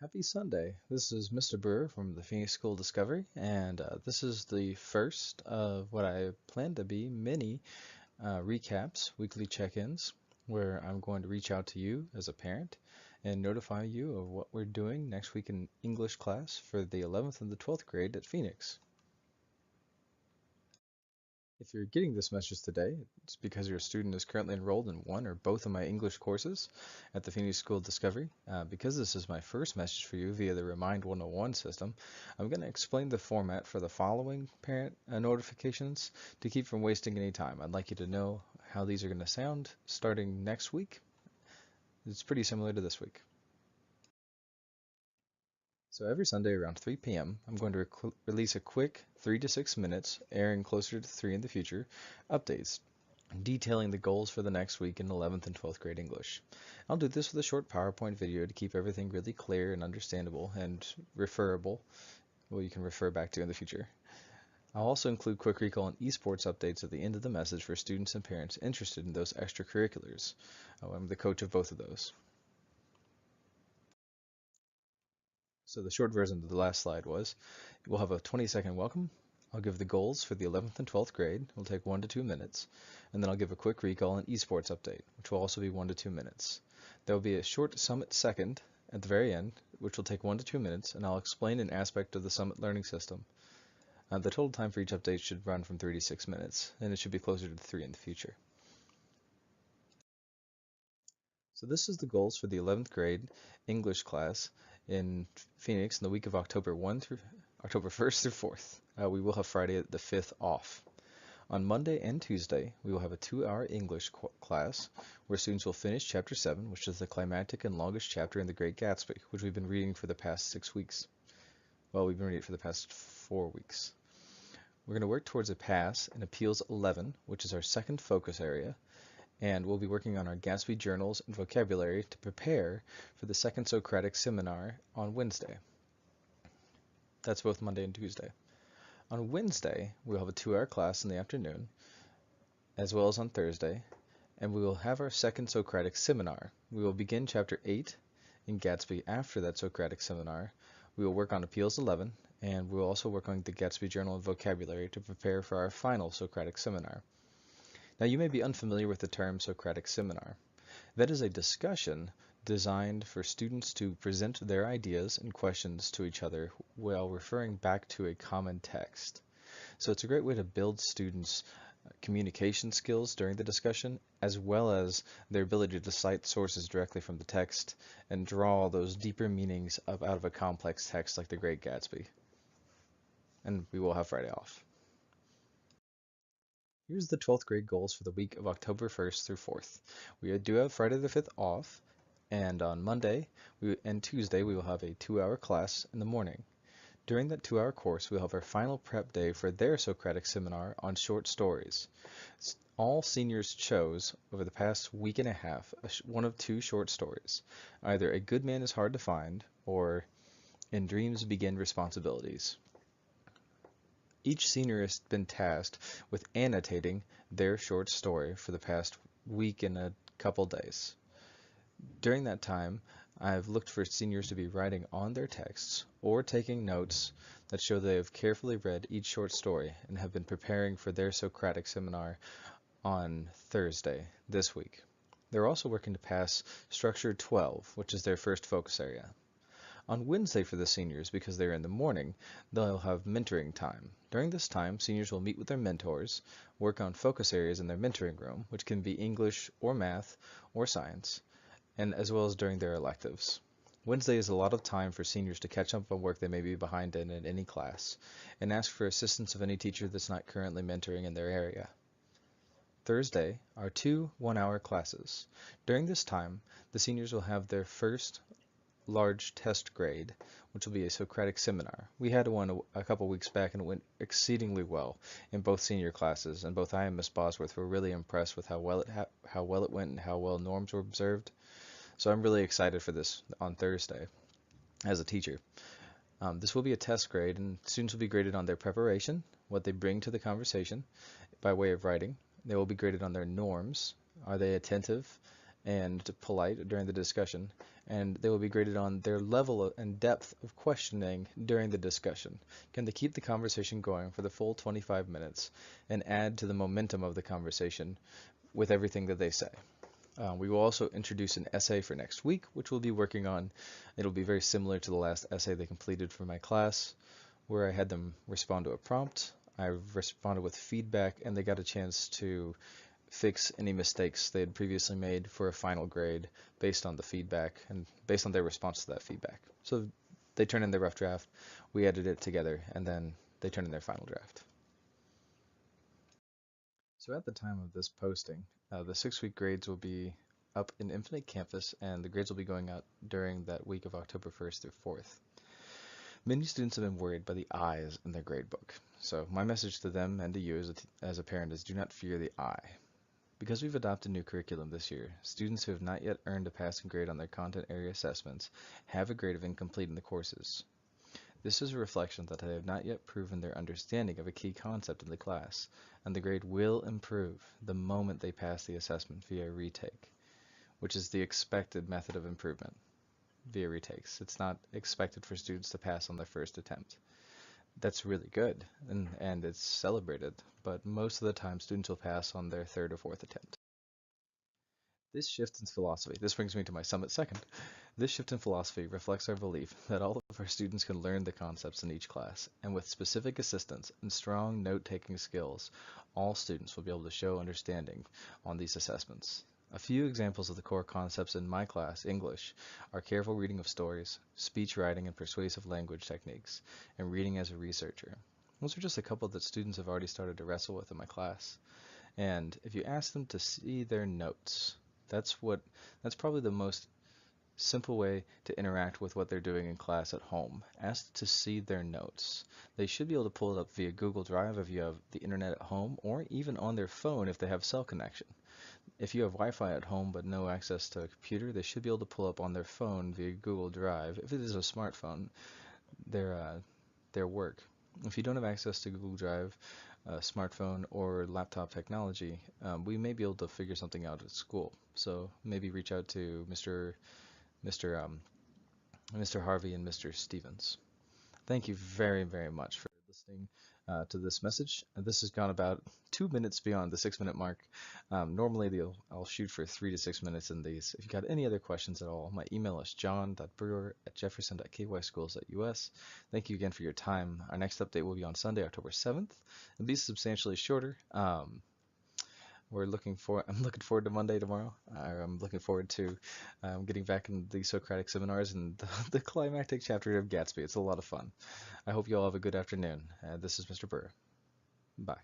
Happy Sunday. This is Mr. Brewer from the Phoenix School Discovery, and this is the first of what I plan to be mini recaps, weekly check-ins, where I'm going to reach out to you as a parent and notify you of what we're doing next week in English class for the 11th and the 12th grade at Phoenix. If you're getting this message today, it's because your student is currently enrolled in one or both of my English courses at the Phoenix School Discovery. Because this is my first message for you via the Remind 101 system, I'm going to explain the format for the following parent notifications to keep from wasting any time. I'd like you to know how these are going to sound starting next week. It's pretty similar to this week. So every Sunday around 3 p.m., I'm going to release a quick 3 to 6 minutes, airing closer to 3 in the future, updates detailing the goals for the next week in 11th and 12th grade English. I'll do this with a short PowerPoint video to keep everything really clear and understandable and referable, what you can refer back to in the future. I'll also include quick recall and esports updates at the end of the message for students and parents interested in those extracurriculars. I'm the coach of both of those. So the short version of the last slide was, we'll have a 20-second welcome. I'll give the goals for the 11th and 12th grade. It'll take 1 to 2 minutes. And then I'll give a quick recall and esports update, which will also be 1 to 2 minutes. There will be a short summit second at the very end, which will take 1 to 2 minutes, and I'll explain an aspect of the summit learning system. The total time for each update should run from 3 to 6 minutes, and it should be closer to 3 in the future. So this is the goals for the 11th grade English class in Phoenix in the week of October 1st through 4th. We will have Friday the 5th off. On Monday and Tuesday, we will have a 2-hour English class where students will finish Chapter 7, which is the climactic and longest chapter in The Great Gatsby, which we've been reading for the past 6 weeks. Well, we've been reading it for the past 4 weeks. We're going to work towards a pass in Appeals 11, which is our second focus area, and we'll be working on our Gatsby journals and vocabulary to prepare for the second Socratic seminar on Wednesday. That's both Monday and Tuesday. On Wednesday, we'll have a 2-hour class in the afternoon, as well as on Thursday, and we will have our second Socratic seminar. We will begin Chapter 8 in Gatsby after that Socratic seminar. We will work on Appeals 11, and we will also work on the Gatsby journal and vocabulary to prepare for our final Socratic seminar. Now, you may be unfamiliar with the term Socratic seminar. That is a discussion designed for students to present their ideas and questions to each other while referring back to a common text. So it's a great way to build students' communication skills during the discussion, as well as their ability to cite sources directly from the text and draw those deeper meanings out of a complex text like The Great Gatsby. And we will have Friday off. Here's the 12th grade goals for the week of October 1st through 4th. We do have Friday the 5th off, and on Monday and Tuesday we will have a 2-hour class in the morning. During that 2-hour course, we'll have our final prep day for their Socratic seminar on short stories. All seniors chose, over the past week and a half, one of 2 short stories. Either A Good Man is Hard to Find, or In Dreams Begin Responsibilities. Each senior has been tasked with annotating their short story for the past week and a couple days. During that time, I've looked for seniors to be writing on their texts or taking notes that show they have carefully read each short story and have been preparing for their Socratic seminar on Thursday this week. They're also working to pass Structure 12, which is their first focus area. On Wednesday for the seniors, because they're in the morning, they'll have mentoring time. During this time, seniors will meet with their mentors, work on focus areas in their mentoring room, which can be English or math or science, and as well as during their electives. Wednesday is a lot of time for seniors to catch up on work they may be behind in any class, and ask for assistance of any teacher that's not currently mentoring in their area. Thursday are 2 1-hour classes. During this time, the seniors will have their first large test grade, which will be a Socratic seminar. We had one a couple weeks back and it went exceedingly well in both senior classes, and both I and Miss Bosworth were really impressed with how well it went and how well norms were observed. So I'm really excited for this on Thursday as a teacher. This will be a test grade, and students will be graded on their preparation, what they bring to the conversation by way of writing. They will be graded on their norms. Are they attentive and polite during the discussion? and they will be graded on their level and depth of questioning during the discussion. Can they keep the conversation going for the full 25 minutes and add to the momentum of the conversation with everything that they say? We will also introduce an essay for next week, which we'll be working on. It'll be very similar to the last essay they completed for my class, where I had them respond to a prompt. I responded with feedback, and they got a chance to fix any mistakes they had previously made for a final grade based on the feedback and based on their response to that feedback. So they turn in their rough draft, we edit it together, and then they turn in their final draft. So at the time of this posting, the 6-week grades will be up in Infinite Campus, and the grades will be going out during that week of October 1st through 4th. Many students have been worried by the I's in their gradebook. So my message to them and to you as a parent is do not fear the I. Because we've adopted new curriculum this year, students who have not yet earned a passing grade on their content area assessments have a grade of incomplete in the courses. This is a reflection that they have not yet proven their understanding of a key concept in the class, and the grade will improve the moment they pass the assessment via retake, which is the expected method of improvement via retakes. It's not expected for students to pass on their first attempt. That's really good, and it's celebrated, but most of the time students will pass on their third or fourth attempt. This shift in philosophy, this brings me to my summit second. This shift in philosophy reflects our belief that all of our students can learn the concepts in each class, and with specific assistance and strong note-taking skills, all students will be able to show understanding on these assessments. A few examples of the core concepts in my class, English, are careful reading of stories, speech writing and persuasive language techniques, and reading as a researcher. Those are just a couple that students have already started to wrestle with in my class. And if you ask them to see their notes, that's probably the most simple way to interact with what they're doing in class at home. Ask to see their notes. They should be able to pull it up via Google Drive if you have the internet at home, or even on their phone if they have cell connection. If you have Wi-Fi at home but no access to a computer, they should be able to pull up on their phone via Google Drive, if it is a smartphone, their work. If you don't have access to Google Drive, smartphone, or laptop technology, we may be able to figure something out at school. So maybe reach out to Mr. Harvey and Mr. Stevens. Thank you very, very much for listening to this message. This has gone about 2 minutes beyond the 6-minute mark. Normally I'll shoot for 3 to 6 minutes in these. If you've got any other questions at all, my email is john.brewer@jefferson.kyschool.us. Thank you again for your time. Our next update will be on Sunday, October 7th. It'll be substantially shorter. I'm looking forward to Monday tomorrow. I'm looking forward to getting back in the Socratic seminars and the climactic chapter of Gatsby. It's a lot of fun. I hope you all have a good afternoon. This is Mr. Burr. Bye.